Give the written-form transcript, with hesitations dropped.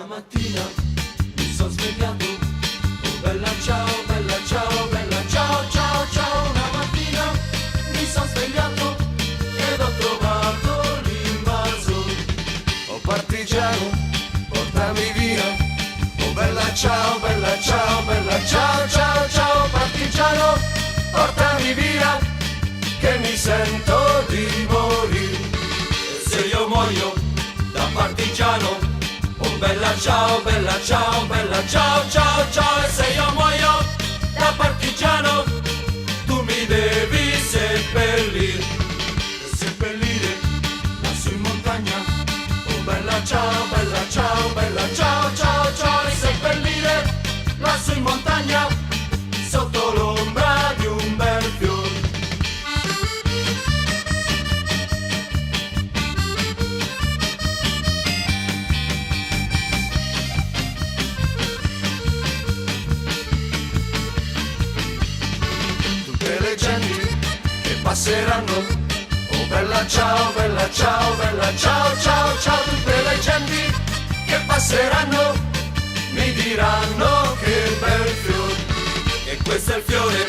Una mattina mi sono svegliato, oh bella ciao, bella ciao, bella ciao, ciao, ciao. Una mattina mi sono svegliato ed ho trovato l'invaso. Oh partigiano, portami via, oh bella ciao, bella ciao, bella ciao, ciao, ciao. Partigiano, portami via, che mi sento di morire. E se io muoio da partigiano, oh bella ciao, bella ciao, bella ciao, ciao, ciao. E se io muoio da partigiano, tu mi devi seppellire. Seppellire lassù in montagna, oh bella ciao, bella ciao, bella ciao, ciao, ciao. E seppellire lassù in montagna, sotto l'ombra di un bel fiore. Tutte le genti che passeranno, oh bella ciao, bella ciao, bella ciao, ciao, ciao. Tutte le genti che passeranno mi diranno che bel fiore. E questo è il fiore